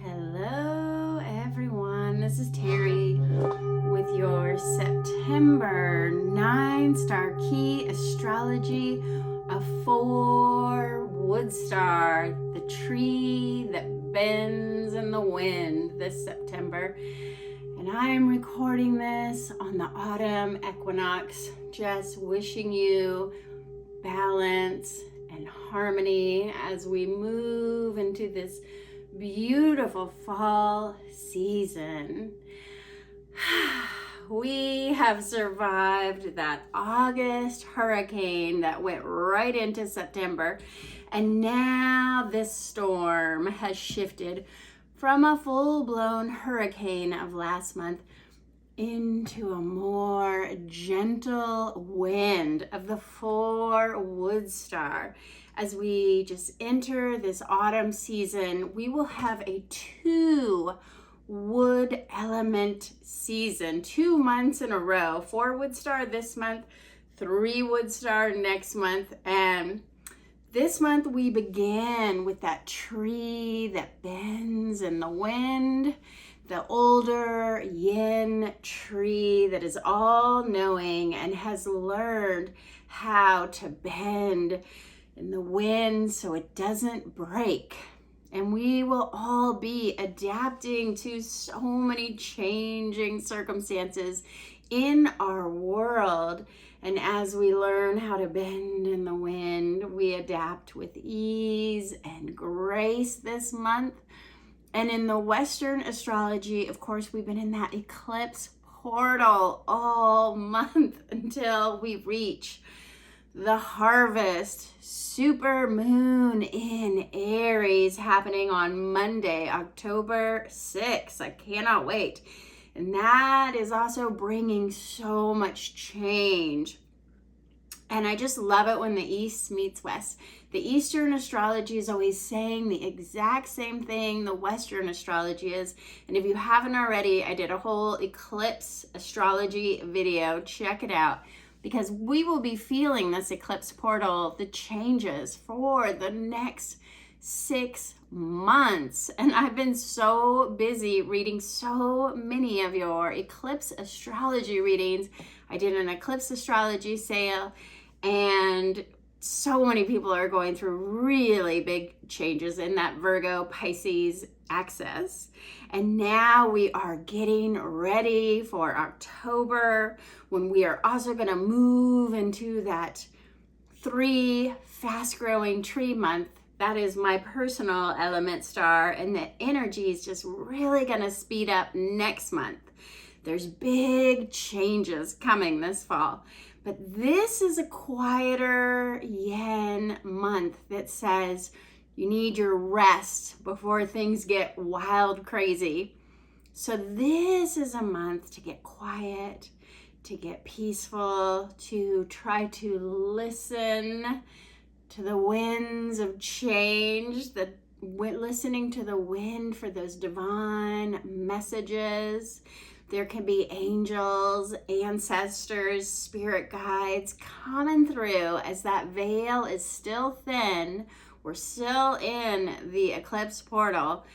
Hello, everyone. This is Terry with your September 9-star key astrology of 4 wood star, the tree that bends in the wind this September. And I am recording this on the autumn equinox, just wishing you balance and harmony as we move into this beautiful fall season. We have survived that August hurricane that went right into September, and now this storm has shifted from a full-blown hurricane of last month into a more gentle wind of the 4 wood star. As we just enter this autumn season, we will have a 2 wood element season, 2 months in a row. 4 wood star this month, 3 wood star next month. And this month we begin with that tree that bends in the wind, the older yin tree that is all-knowing and has learned how to bend in the wind so it doesn't break. And we will all be adapting to so many changing circumstances in our world. And as we learn how to bend in the wind, we adapt with ease and grace this month. And in the Western astrology, of course, we've been in that eclipse portal all month until we reach the harvest super moon in Aries happening on Monday, October 6th. I cannot wait. And that is also bringing so much change. And I just love it when the East meets West. The Eastern astrology is always saying the exact same thing the Western astrology is. And if you haven't already, I did a whole eclipse astrology video. Check it out, because we will be feeling this eclipse portal, the changes for the next 6 months. And I've been so busy reading so many of your eclipse astrology readings. I did an eclipse astrology sale, and so many people are going through really big changes in that Virgo Pisces axis. And now we are getting ready for October, when we are also going to move into that 3 fast-growing tree month. That is my personal element star, and the energy is just really going to speed up next month. There's big changes coming this fall. But this is a quieter yen month that says you need your rest before things get wild crazy. So this is a month to get quiet, to get peaceful, to try to listen to the winds of change, listening to the wind for those divine messages. There can be angels, ancestors, spirit guides coming through as that veil is still thin. We're still in the eclipse portal.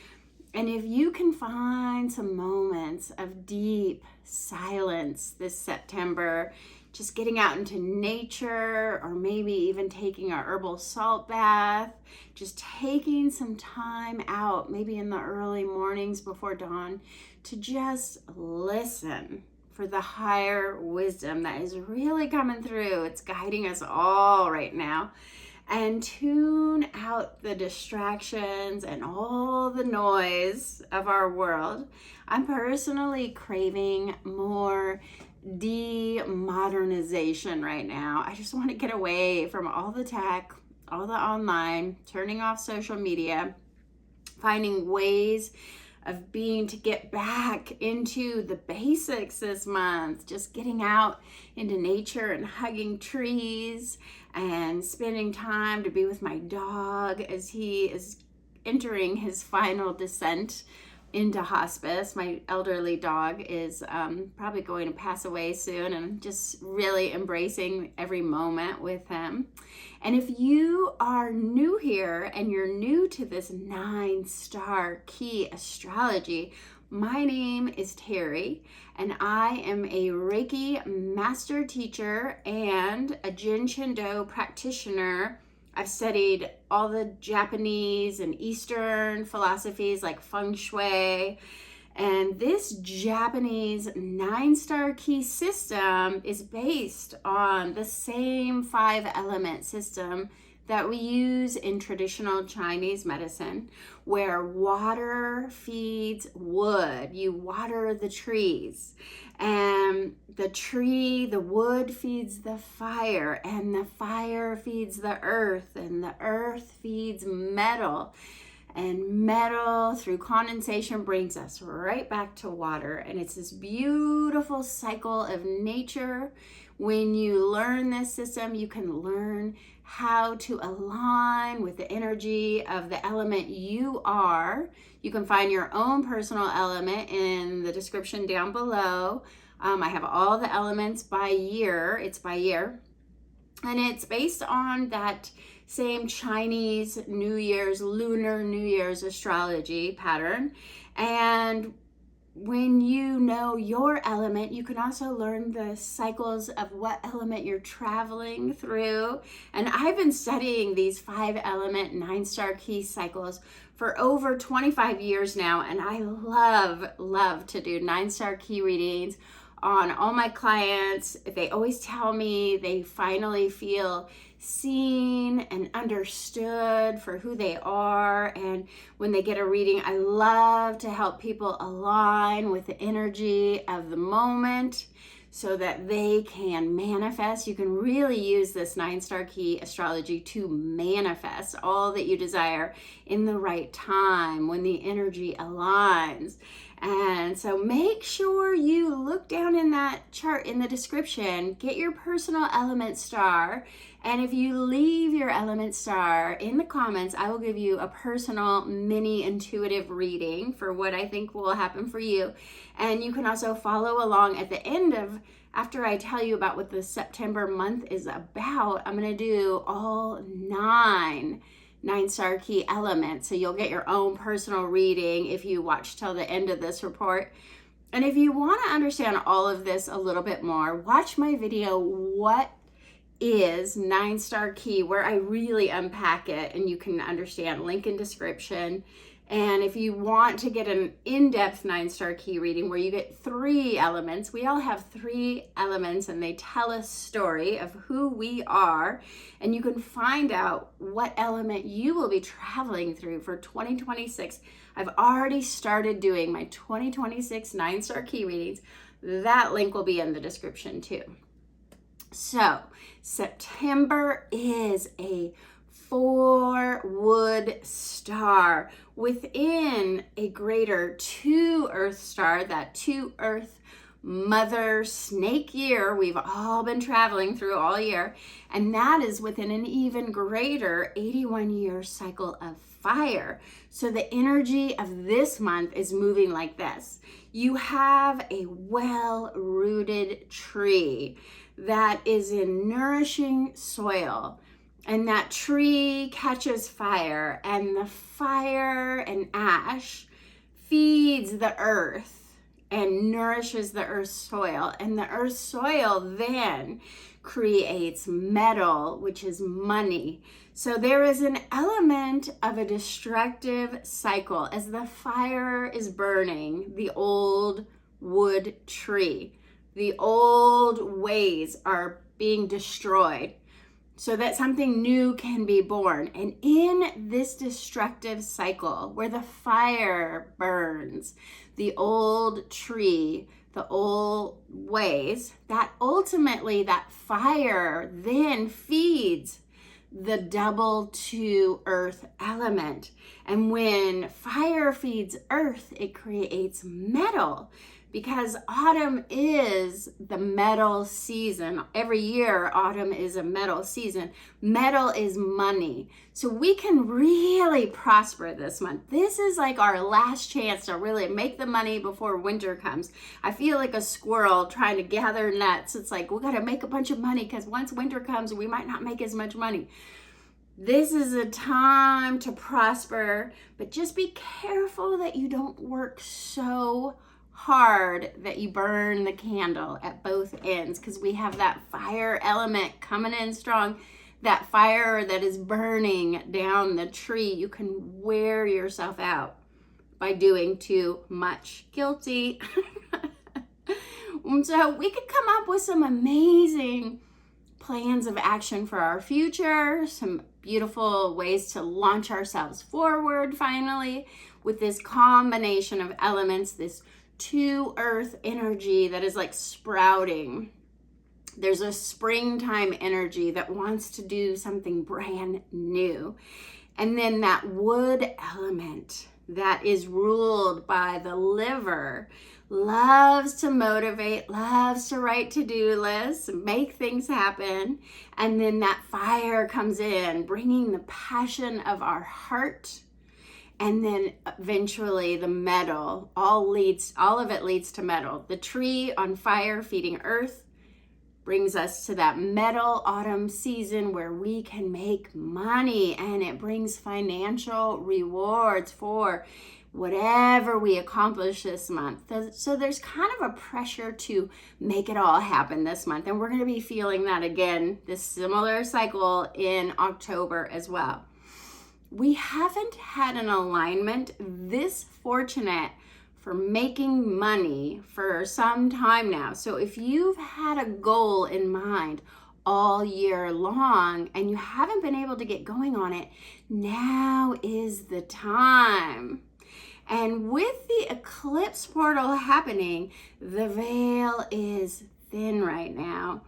And if you can find some moments of deep silence this September, just getting out into nature, or maybe even taking a herbal salt bath, just taking some time out, maybe in the early mornings before dawn, to just listen for the higher wisdom that is really coming through. It's guiding us all right now. And tune out the distractions and all the noise of our world. I'm personally craving more de-modernization right now. I just want to get away from all the tech, all the online, turning off social media, finding ways of being to get back into the basics this month, just getting out into nature and hugging trees and spending time to be with my dog as he is entering his final descent into hospice. My elderly dog is probably going to pass away soon, and I'm just really embracing every moment with him. And if you are new here and you're new to this 9-star key astrology, my name is Terry, and I am a Reiki Master Teacher and a Jin Shindo practitioner. I've studied all the Japanese and Eastern philosophies like Feng Shui. And this Japanese 9-star key system is based on the same 5-element system that we use in traditional Chinese medicine, where water feeds wood. You water the trees, and the wood feeds the fire, and the fire feeds the earth, and the earth feeds metal. And metal through condensation brings us right back to water. And it's this beautiful cycle of nature. When you learn this system, you can learn how to align with the energy of the element you are. You can find your own personal element in the description down below. I have all the elements by year. It's by year. And it's based on that same Chinese lunar New Year's astrology pattern. And when you know your element, you can also learn the cycles of what element you're traveling through. And I've been studying these 5-element 9-star key cycles for over 25 years now. And I love to do 9-star key readings on all my clients. They always tell me they finally feel seen and understood for who they are. And when they get a reading, I love to help people align with the energy of the moment so that they can manifest. You can really use this 9-star key astrology to manifest all that you desire in the right time when the energy aligns. And so make sure you look down in that chart in the description, get your personal element star. And if you leave your element star in the comments, I will give you a personal mini intuitive reading for what I think will happen for you. And you can also follow along at the end after I tell you about what the September month is about. I'm going to do all 9-star key elements. So you'll get your own personal reading if you watch till the end of this report. And if you want to understand all of this a little bit more, watch my video, What is 9-star key, where I really unpack it and you can understand. Link in description. And if you want to get an in-depth 9-star key reading where you get 3 elements, we all have 3 elements and they tell a story of who we are, and you can find out what element you will be traveling through for 2026. I've already started doing my 2026 9-star key readings. That link will be in the description too. So September is a 4-wood star within a greater 2-earth star, that 2-earth mother snake year we've all been traveling through all year. And that is within an even greater 81-year cycle of fire. So the energy of this month is moving like this. You have a well-rooted tree that is in nourishing soil, and that tree catches fire, and the fire and ash feeds the earth and nourishes the earth's soil, and the earth's soil then creates metal, which is money. So there is an element of a destructive cycle as the fire is burning the old wood tree. The old ways are being destroyed so that something new can be born. And in this destructive cycle where the fire burns the old tree, the old ways, that ultimately that fire then feeds the double 2 earth element. And when fire feeds earth, it creates metal, because autumn is the metal season. Every year, autumn is a metal season. Metal is money. So we can really prosper this month. This is like our last chance to really make the money before winter comes. I feel like a squirrel trying to gather nuts. It's like, we got to make a bunch of money because once winter comes, we might not make as much money. This is a time to prosper, but just be careful that you don't work so hard that you burn the candle at both ends, because we have that fire element coming in strong, that fire that is burning down the tree. You can wear yourself out by doing too much. Guilty. So we could come up with some amazing plans of action for our future, some beautiful ways to launch ourselves forward finally with this combination of elements, this 2 earth energy that is like sprouting. There's a springtime energy that wants to do something brand new. And then that wood element that is ruled by the liver loves to motivate, loves to write to-do lists, make things happen. And then that fire comes in, bringing the passion of our heart. And then eventually the metal, all of it leads to metal. The tree on fire feeding earth brings us to that metal autumn season where we can make money, and it brings financial rewards for whatever we accomplish this month. So there's kind of a pressure to make it all happen this month. And we're going to be feeling that again, this similar cycle in October as well. We haven't had an alignment this fortunate for making money for some time now. So if you've had a goal in mind all year long and you haven't been able to get going on it, now is the time. And with the eclipse portal happening, the veil is thin right now.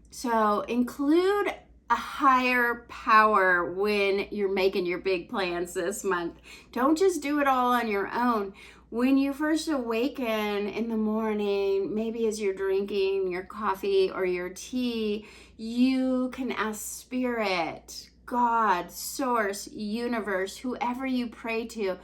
So include a higher power when you're making your big plans this month. Don't just do it all on your own. When you first awaken in the morning, maybe as you're drinking your coffee or your tea, you can ask Spirit, God, Source, Universe, whoever you pray to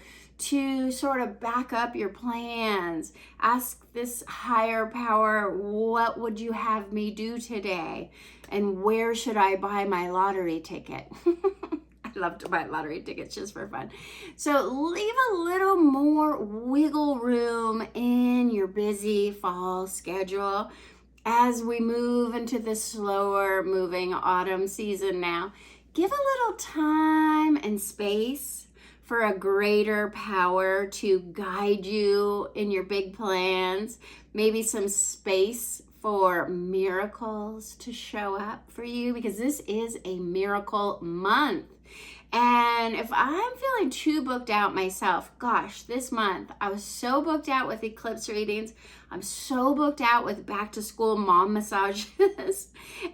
sort of back up your plans. Ask this higher power, what would you have me do today? And where should I buy my lottery ticket? I love to buy lottery tickets just for fun. So leave a little more wiggle room in your busy fall schedule as we move into the slower moving autumn season now. Give a little time and space for a greater power to guide you in your big plans. Maybe some space for miracles to show up for you, because this is a miracle month. And if I'm feeling too booked out myself, gosh, this month I was so booked out with eclipse readings. I'm so booked out with back to school mom massages.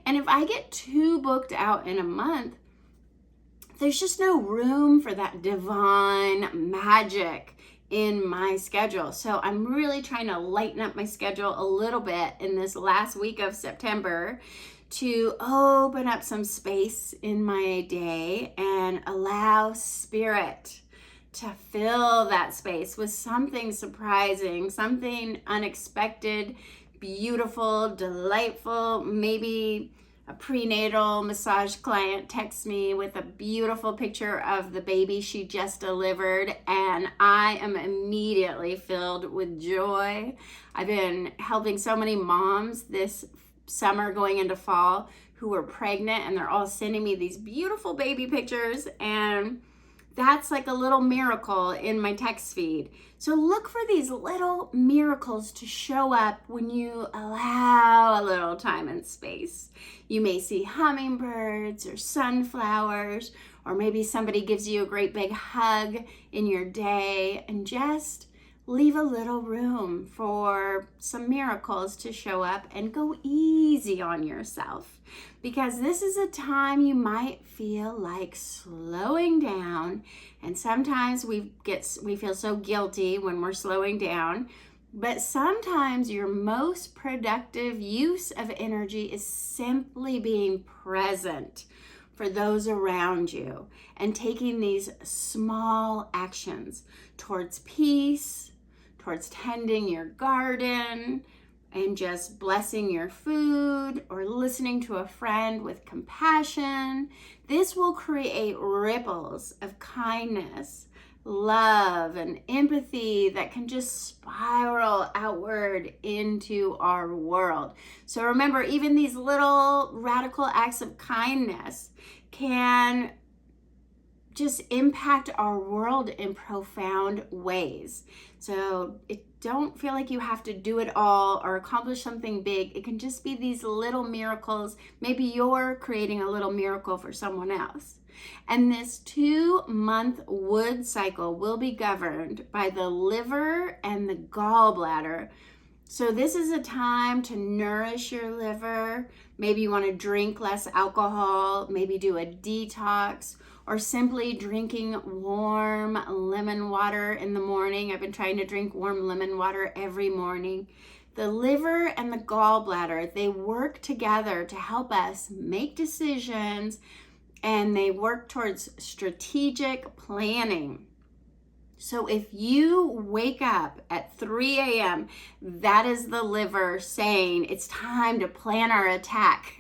And if I get too booked out in a month, there's just no room for that divine magic in my schedule. So I'm really trying to lighten up my schedule a little bit in this last week of September to open up some space in my day and allow Spirit to fill that space with something surprising, something unexpected, beautiful, delightful. Maybe a prenatal massage client texts me with a beautiful picture of the baby she just delivered, and I am immediately filled with joy. I've been helping so many moms this summer going into fall who are pregnant, and they're all sending me these beautiful baby pictures, and that's like a little miracle in my text feed. So look for these little miracles to show up when you allow a little time and space. You may see hummingbirds or sunflowers, or maybe somebody gives you a great big hug in your day, and just leave a little room for some miracles to show up, and go easy on yourself, because this is a time you might feel like slowing down. And sometimes we feel so guilty when we're slowing down, But sometimes your most productive use of energy is simply being present for those around you and taking these small actions towards peace, towards tending your garden, and just blessing your food or listening to a friend with compassion. This will create ripples of kindness, love, and empathy that can just spiral outward into our world. So remember, even these little radical acts of kindness can just impact our world in profound ways. So don't feel like you have to do it all or accomplish something big. It can just be these little miracles. Maybe you're creating a little miracle for someone else. And this 2-month wood cycle will be governed by the liver and the gallbladder. So this is a time to nourish your liver. Maybe you want to drink less alcohol, maybe do a detox, or simply drinking warm lemon water in the morning. I've been trying to drink warm lemon water every morning. The liver and the gallbladder, they work together to help us make decisions, and they work towards strategic planning. So if you wake up at 3 a.m., that is the liver saying it's time to plan our attack.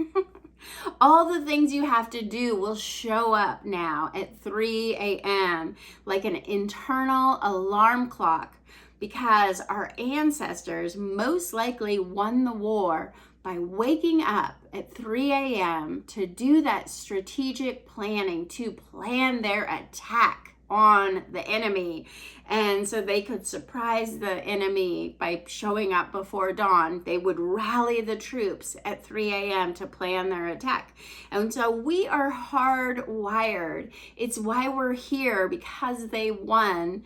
All the things you have to do will show up now at 3 a.m. like an internal alarm clock, because our ancestors most likely won the war by waking up at 3 a.m. to do that strategic planning, to plan their attack on the enemy. And so they could surprise the enemy by showing up before dawn. They would rally the troops at 3 a.m. to plan their attack. And so we are hardwired. It's why we're here, because they won.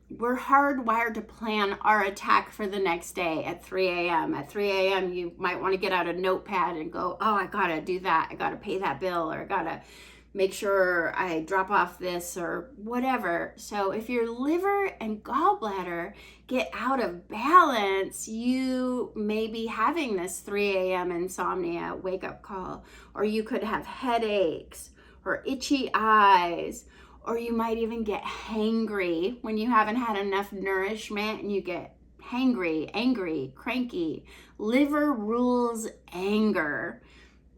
We're hardwired to plan our attack for the next day at 3 a.m. At 3 a.m., you might want to get out a notepad and go, oh, I got to do that. I got to pay that bill, or I got to make sure I drop off this, or whatever. So if your liver and gallbladder get out of balance, you may be having this 3 a.m. insomnia wake-up call, or you could have headaches or itchy eyes, or you might even get hangry when you haven't had enough nourishment and you get hangry, angry, cranky. Liver rules anger.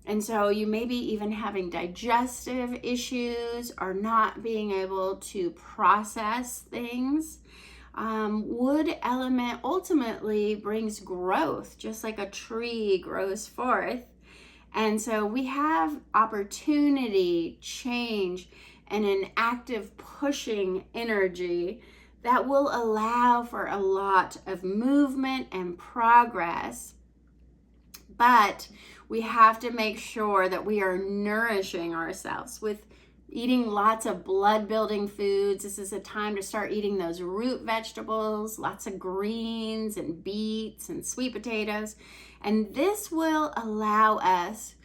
And so you may be even having digestive issues or not being able to process things. Wood element ultimately brings growth, just like a tree grows forth. And so we have opportunity, change, and an active pushing energy that will allow for a lot of movement and progress. But we have to make sure that we are nourishing ourselves with eating lots of blood-building foods. This is a time to start eating those root vegetables, lots of greens and beets and sweet potatoes. And this will allow us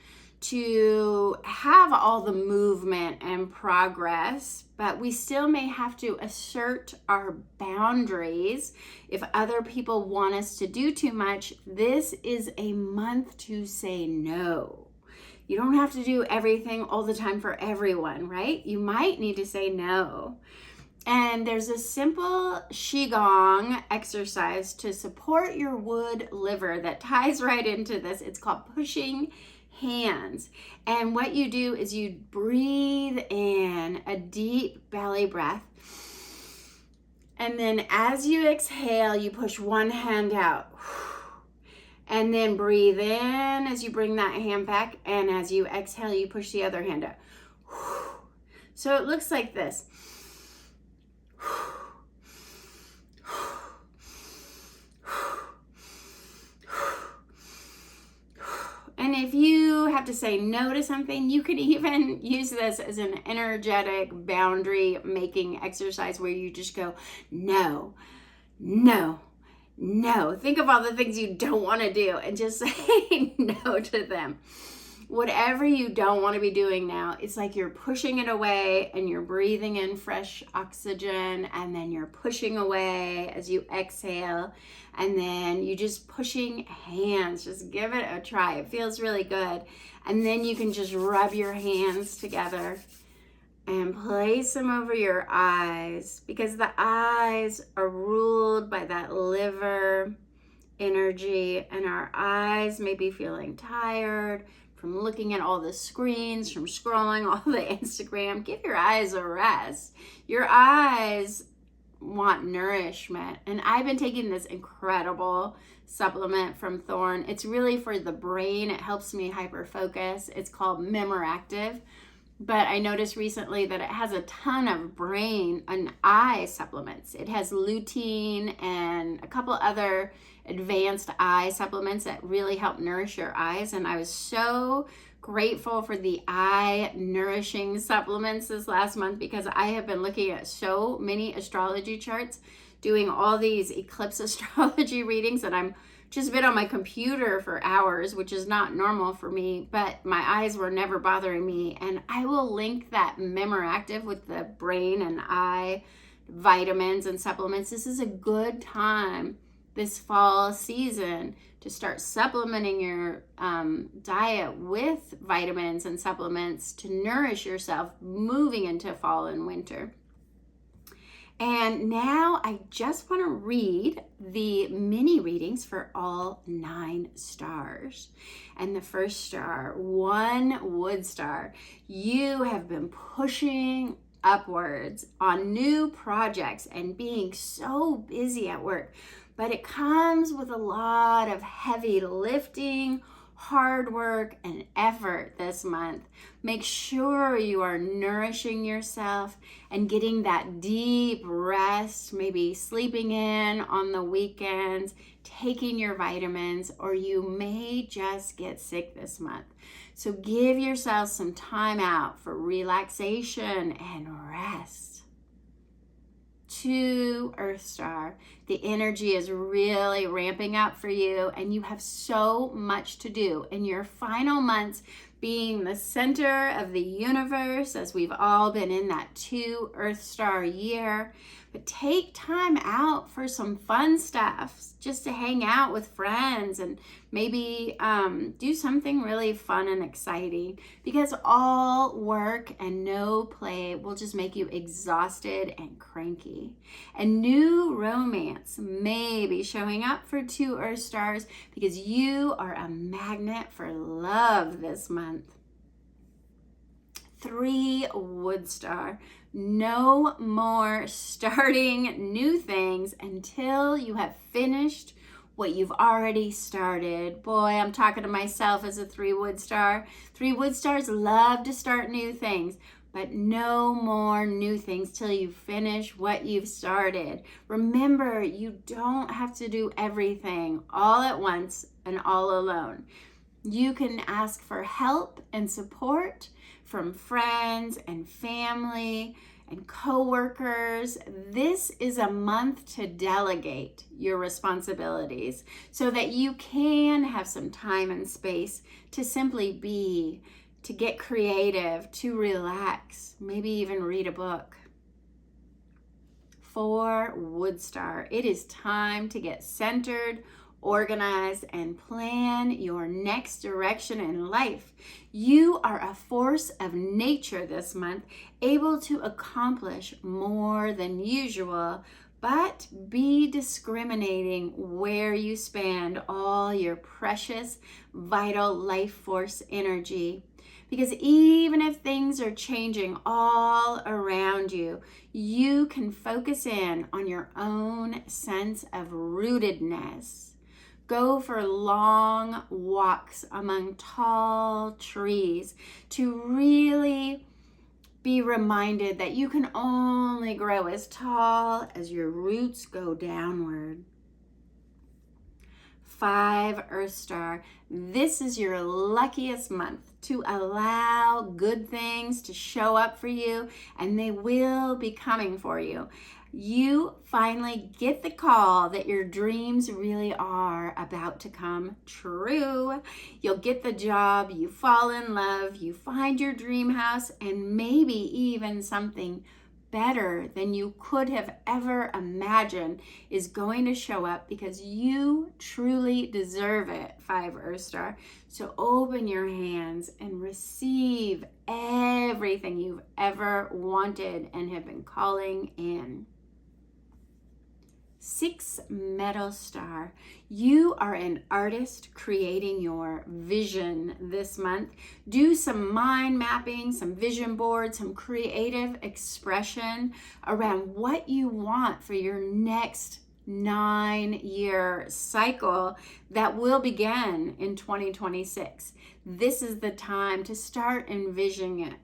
to have all the movement and progress, but we still may have to assert our boundaries. If other people want us to do too much, this is a month to say no. You don't have to do everything all the time for everyone, right? You might need to say no. And there's a simple Qigong exercise to support your wood liver that ties right into this. It's called pushing hands. And what you do is you breathe in a deep belly breath. And then as you exhale, you push one hand out. And then breathe in as you bring that hand back. And as you exhale, you push the other hand out. So it looks like this. And if you have to say no to something, you could even use this as an energetic boundary making exercise where you just go, no, no, no. Think of all the things you don't want to do and just say no to them. whatever you don't want to be doing now, it's like you're pushing it away and you're breathing in fresh oxygen, and then you're pushing away as you exhale, and then you just pushing hands. Just give it a try. It feels really good. And then you can just rub your hands together and place them over your eyes, because the eyes are ruled by that liver energy, and our eyes may be feeling tired from looking at all the screens, from scrolling all the Instagram. Give your eyes a rest. Your eyes want nourishment. And I've been taking this incredible supplement from Thorne. It's really for the brain. It helps me hyper focus. It's called Memoactive. But I noticed recently that it has a ton of brain and eye supplements. It has lutein and a couple other advanced eye supplements that really help nourish your eyes. And I was so grateful for the eye nourishing supplements this last month, because I have been looking at so many astrology charts, doing all these eclipse astrology readings, and I'm just been on my computer for hours, which is not normal for me, but my eyes were never bothering me. And I will link that Memoactive with the brain and eye vitamins and supplements. This is a good time this fall season to start supplementing your diet with vitamins and supplements to nourish yourself moving into fall and winter. And now I just want to read the mini readings for all 9 stars. And the first star, 1 wood star. You have been pushing upwards on new projects and being so busy at work, but it comes with a lot of heavy lifting, hard work, and effort this month. Make sure you are nourishing yourself and getting that deep rest, maybe sleeping in on the weekends, taking your vitamins, or you may just get sick this month. So give yourself some time out for relaxation and rest. 2 Earth Star, the energy is really ramping up for you, and you have so much to do in your final months, being the center of the universe, as we've all been in that 2 Earth Star year. But take time out for some fun stuff, just to hang out with friends and maybe do something really fun and exciting, because all work and no play will just make you exhausted and cranky. And new romance may be showing up for 2 Earth Stars, because you are a magnet for love this month. 3 wood star. No more starting new things until you have finished what you've already started. Boy, I'm talking to myself as a 3 wood star. 3 wood stars love to start new things, but no more new things till you finish what you've started. Remember, you don't have to do everything all at once and all alone. You can ask for help and support from friends and family and co-workers. This is a month to delegate your responsibilities so that you can have some time and space to simply be, to get creative, to relax, maybe even read a book. 4 wood star. It is time to get centered, organize, and plan your next direction in life. You are a force of nature this month, able to accomplish more than usual, but be discriminating where you spend all your precious, vital life force energy. Because even if things are changing all around you, you can focus in on your own sense of rootedness. Go for long walks among tall trees to really be reminded that you can only grow as tall as your roots go downward. 5 Earth Star. This is your luckiest month to allow good things to show up for you, and they will be coming for you. You finally get the call that your dreams really are about to come true. You'll get the job, you fall in love, you find your dream house, and maybe even something better than you could have ever imagined is going to show up, because you truly deserve it, 5 Earth Star. So open your hands and receive everything you've ever wanted and have been calling in. 6 Metal Star. You are an artist creating your vision this month. Do some mind mapping, some vision boards, some creative expression around what you want for your next 9-year cycle that will begin in 2026. This is the time to start envisioning it.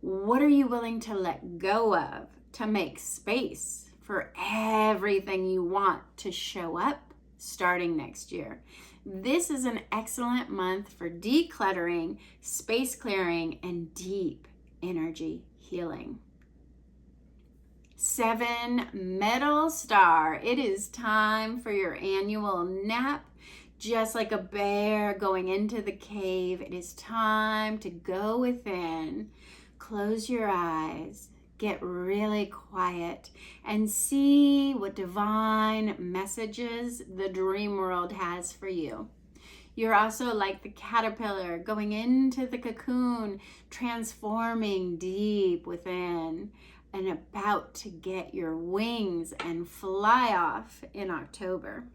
What are you willing to let go of to make space for everything you want to show up starting next year? This is an excellent month for decluttering, space clearing, and deep energy healing. 7 Metal Star. It is time for your annual nap. Just like a bear going into the cave, it is time to go within. Close your eyes. Get really quiet and see what divine messages the dream world has for you. You're also like the caterpillar going into the cocoon, transforming deep within, and about to get your wings and fly off in October.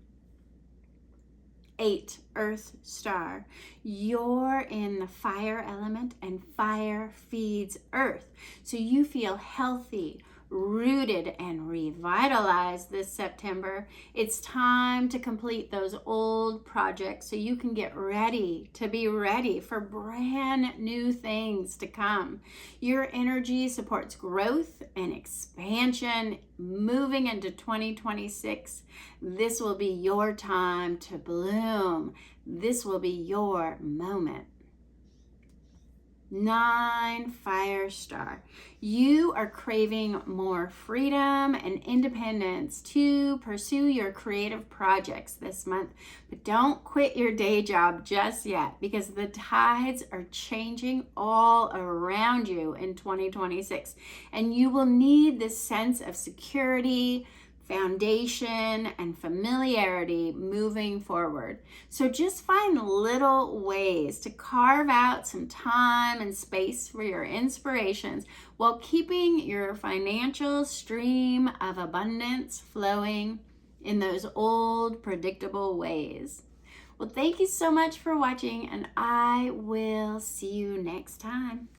8 Earth Star. You're in the fire element, and fire feeds earth. So you feel healthy, rooted, and revitalized this September. It's time to complete those old projects so you can get ready to be ready for brand new things to come. Your energy supports growth and expansion moving into 2026. This will be your time to bloom. This will be your moment. 9 Fire Star. You are craving more freedom and independence to pursue your creative projects this month, but don't quit your day job just yet, because the tides are changing all around you in 2026, and you will need this sense of security, foundation, and familiarity moving forward. So just find little ways to carve out some time and space for your inspirations while keeping your financial stream of abundance flowing in those old predictable ways. Well, thank you so much for watching, and I will see you next time.